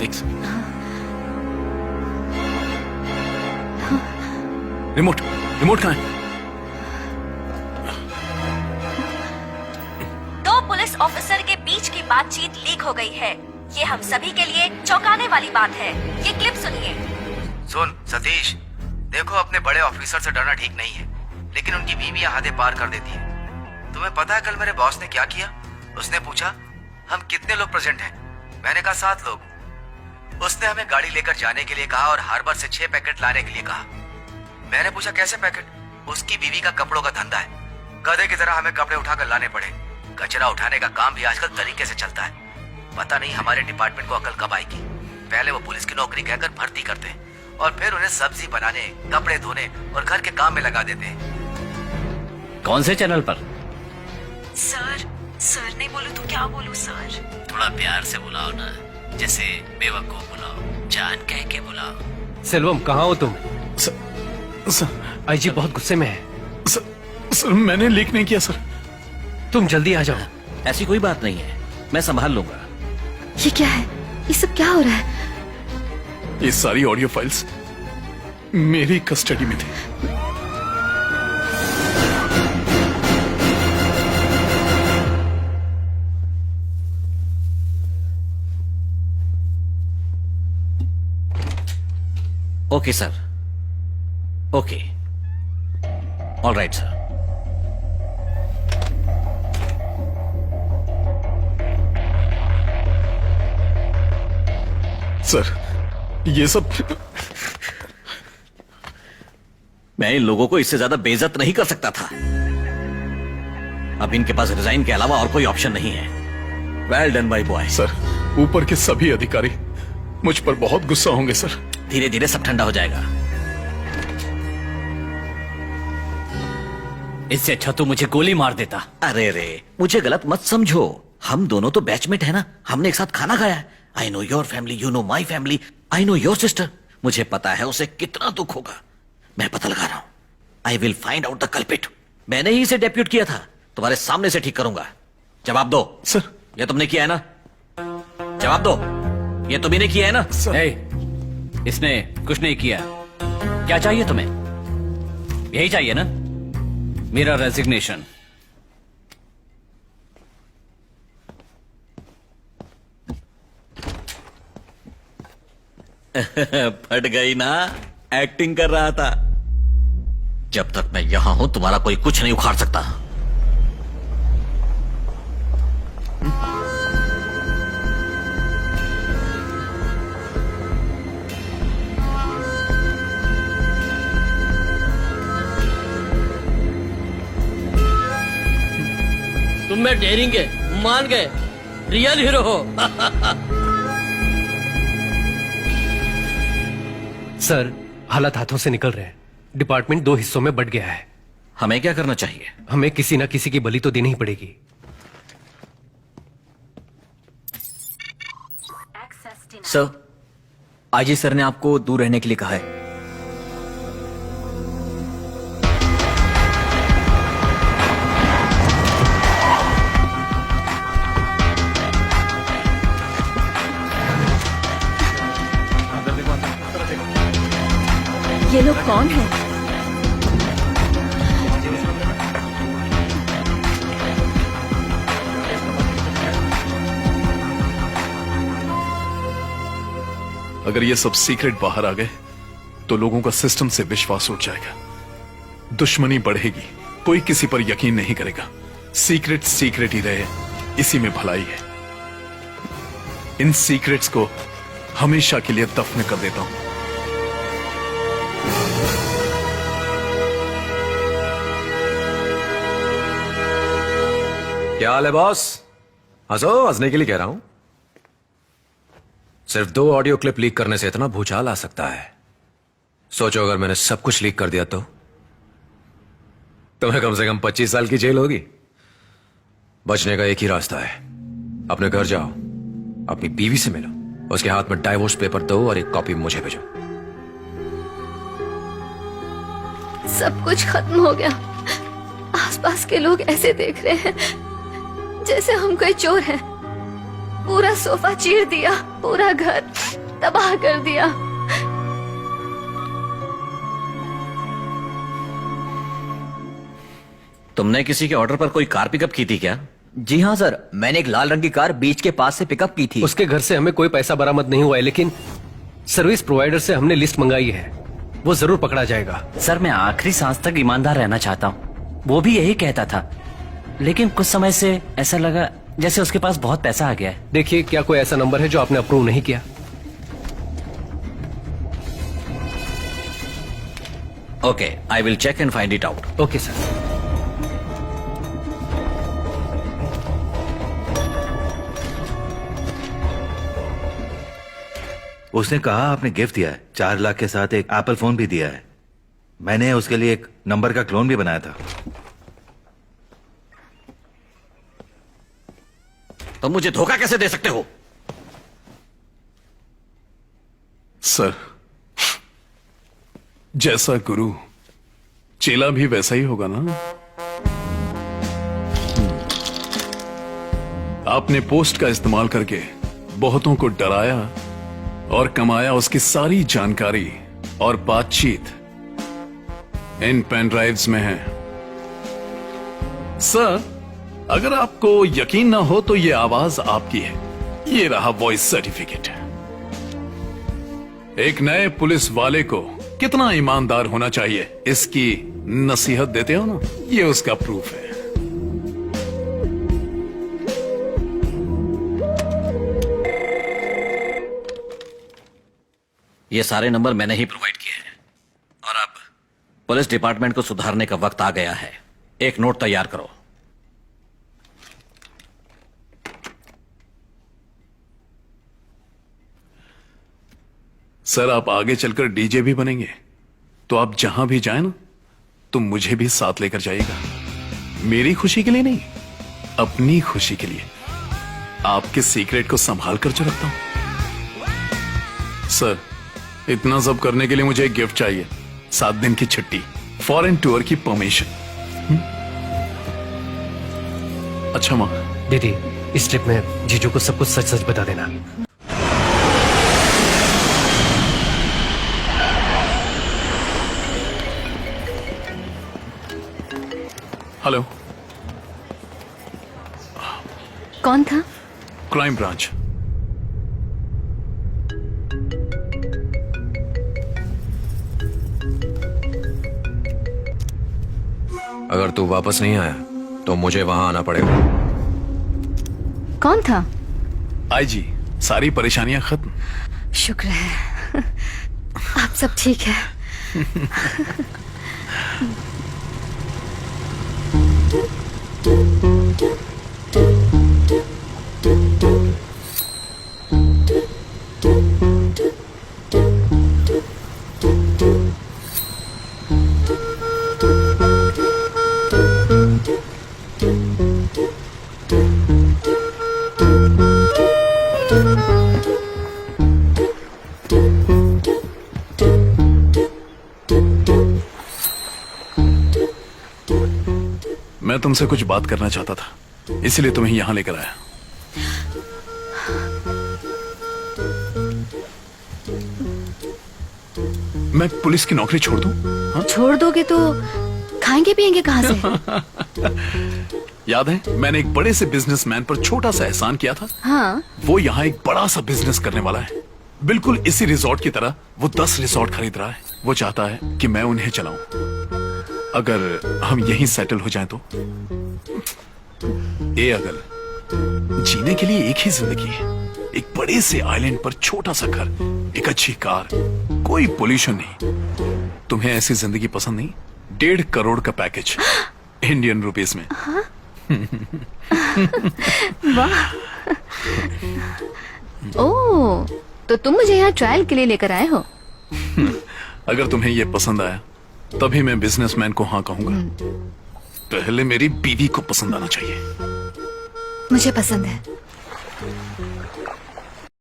एक remote remote कहाँ है? दो पुलिस ऑफिसर के बीच की बातचीत लीक हो गई है। ये हम सभी के लिए चौंकाने वाली बात है। ये क्लिप सुनिए। सुन सतीश, देखो अपने बड़े ऑफिसर से डरना ठीक नहीं है, लेकिन उनकी बीवियां हदें पार कर देती हैं। तुम्हें पता है कल मेरे बॉस ने क्या किया? उसने पूछा हम कितने लोग प्रेजेंट हैं। मैंने कहा 7 लोग। उसने हमें गाड़ी लेकर जाने के लिए कहा और हार्बर से 6 पैकेट लाने के लिए कहा। मैंने पूछा कैसे पैकेट? उसकी बीवी का कपड़ों का धंधा है, गधे की तरह हमें कपड़े उठाकर लाने पड़े। कचरा उठाने का काम भी आजकल तरीके से चलता है। पता नहीं हमारे डिपार्टमेंट को अकल कब आएगी। पहले वो पुलिस की नौकरी कहकर भर्ती करते हैं और फिर उन्हें सब्जी बनाने, कपड़े धोने और घर के काम में लगा देते हैं। कौन से चैनल पर? सर नहीं बोलूं तो क्या बोलूं सर? थोड़ा प्यार से बुलाओ ना, जैसे बेवकूफ बुलाओ, जान कह के बुलाओ। सेल्वम, कहाँ हो तुम? सर आईजी बहुत गुस्से में है। सर मैंने लीक नहीं किया सर। तुम जल्दी आ जाओ। ऐसी कोई बात नहीं है, मैं संभाल लूंगा। ये क्या है? ये सब क्या हो रहा है? ये सारी ऑडियो फाइल्स मेरी कस्टडी में थी। Okay sir, okay, all right sir. Sir ये सब मैं इन लोगों को इससे ज्यादा बेइज्जत नहीं कर सकता था। अब इनके पास रिजाइन के अलावा और कोई ऑप्शन नहीं है। Well done my boy. Sir ऊपर के सभी अधिकारी मुझ पर बहुत गुस्सा होंगे सर। धीरे धीरे सब ठंडा हो जाएगा। इससे अच्छा तो मुझे गोली मार देता। अरे रे, मुझे गलत मत समझो, हम दोनों तो बैचमेट है ना, हमने एक साथ खाना खाया है। I know your family, you know my family, I know your sister. मुझे पता है उसे कितना दुख होगा। मैं पता लगा रहा हूं। I will find out the culprit. मैंने ही इसे डेप्यूट किया था, तुम्हारे सामने से ठीक करूंगा। जवाब दो। सर ये तुमने किया है ना? जवाब दो, ये तुमने किया है ना? इसने कुछ नहीं किया। क्या चाहिए तुम्हें? यही चाहिए ना? मेरा रेजिग्नेशन। फट गई ना? एक्टिंग कर रहा था। जब तक मैं यहां हूं तुम्हारा कोई कुछ नहीं उखाड़ सकता। तुम में डेयरिंग है, मान गए, रियल हीरो हो। सर, हालात हाथों से निकल रहे हैं। डिपार्टमेंट 2 हिस्सों में बंट गया है। हमें क्या करना चाहिए? हमें किसी न किसी की बलि तो देनी ही पड़ेगी। सर, आईजी सर ने आपको दूर रहने के लिए कहा है। ये लोग कौन हैं? अगर ये सब सीक्रेट बाहर आ गए तो लोगों का सिस्टम से विश्वास उठ जाएगा, दुश्मनी बढ़ेगी, कोई किसी पर यकीन नहीं करेगा। सीक्रेट सीक्रेट ही रहे, इसी में भलाई है। इन सीक्रेट्स को हमेशा के लिए दफन कर देता हूं। क्या हाल है बॉस? हंसो, हंसने के लिए कह रहा हूं। सिर्फ 2 ऑडियो क्लिप लीक करने से इतना भूचाल आ सकता है। सोचो अगर मैंने सब कुछ लीक कर दिया तो तुम्हें कम से कम 25 साल की जेल होगी। बचने का एक ही रास्ता है, अपने घर जाओ, अपनी बीवी से मिलो, उसके हाथ में डाइवोर्स पेपर दो और एक कॉपी मुझे भेजो। सब कुछ खत्म हो गया। आसपास के लोग ऐसे देख रहे हैं जैसे हम कोई चोर हैं। पूरा सोफा चीर दिया, पूरा घर तबाह कर दिया। तुमने किसी के ऑर्डर पर कोई कार पिकअप की थी क्या? जी हाँ सर, मैंने एक लाल रंग की कार बीच के पास से पिकअप की थी। उसके घर से हमें कोई पैसा बरामद नहीं हुआ है, लेकिन सर्विस प्रोवाइडर से हमने लिस्ट मंगाई है, वो जरूर पकड़ा जाएगा। सर, मैं आखिरी सांस तक ईमानदार रहना चाहता हूँ। वो भी यही कहता था, लेकिन कुछ समय से ऐसा लगा जैसे उसके पास बहुत पैसा आ गया है। देखिए, क्या कोई ऐसा नंबर है जो आपने अप्रूव नहीं किया? Okay, I will check and find it out. Okay sir. उसने कहा आपने गिफ्ट दिया है, 4 लाख के साथ एक एप्पल फोन भी दिया है। मैंने उसके लिए एक नंबर का क्लोन भी बनाया था। तुम मुझे धोखा कैसे दे सकते हो? सर, जैसा गुरु चेला भी वैसा ही होगा ना। आपने पोस्ट का इस्तेमाल करके बहुतों को डराया और कमाया। उसकी सारी जानकारी और बातचीत इन पेन ड्राइव्स में है। सर, अगर आपको यकीन ना हो तो ये आवाज आपकी है। ये रहा वॉइस सर्टिफिकेट। एक नए पुलिस वाले को कितना ईमानदार होना चाहिए, इसकी नसीहत देते हो ना, ये उसका प्रूफ है। ये सारे नंबर मैंने ही प्रोवाइड किए हैं और अब पुलिस डिपार्टमेंट को सुधारने का वक्त आ गया है। एक नोट तैयार करो। सर, आप आगे चलकर डीजे भी बनेंगे, तो आप जहां भी जाए ना, तो मुझे भी साथ लेकर जाइएगा। मेरी खुशी के लिए नहीं, अपनी खुशी के लिए। आपके सीक्रेट को संभाल कर जो रखता हूं। सर, इतना सब करने के लिए मुझे एक गिफ्ट चाहिए। 7 दिन की छुट्टी, फॉरेन टूर की परमिशन। अच्छा मां, दीदी, इस ट्रिप में जीजू को सब कुछ सच सच बता देना। हेलो, कौन था? Crime branch. अगर तू वापस नहीं आया तो मुझे वहां आना पड़ेगा। कौन था? आईजी, सारी परेशानियां खत्म। शुक्र है आप सब ठीक है। मैं तुमसे कुछ बात करना चाहता था, इसलिए तुम्हें यहां लेकर आया। मैं पुलिस की नौकरी छोड़ दूं? हाँ? छोड़ दोगे तो खाएंगे पिएंगे कहाँ से? याद है, मैंने एक बड़े से बिजनेसमैन पर छोटा सा एहसान किया था। हाँ, वो यहाँ एक बड़ा सा बिजनेस करने वाला है, बिल्कुल इसी रिजॉर्ट की तरह। वो 10 रिजॉर्ट खरीद रहा है। वो चाहता है कि मैं उन्हें चलाऊं। अगर हम यहीं सेटल हो जाएं तो। ये अगर जीने के लिए एक ही जिंदगी है, एक बड़े से आइलैंड पर छोटा सा घर, एक अच्छी कार, कोई पोल्यूशन नहीं। तुम्हें ऐसी जिंदगी पसंद नहीं? 1.5 करोड़ का पैकेज इंडियन रुपीस में। वाह। ओह, तो तुम मुझे यहाँ ट्रायल के लिए लेकर आए हो? अगर तुम्हें यह पसंद आया तभी मैं बिजनेसमैन को हाँ कहूंगा। पहले मेरी बीवी को पसंद आना चाहिए। मुझे पसंद है।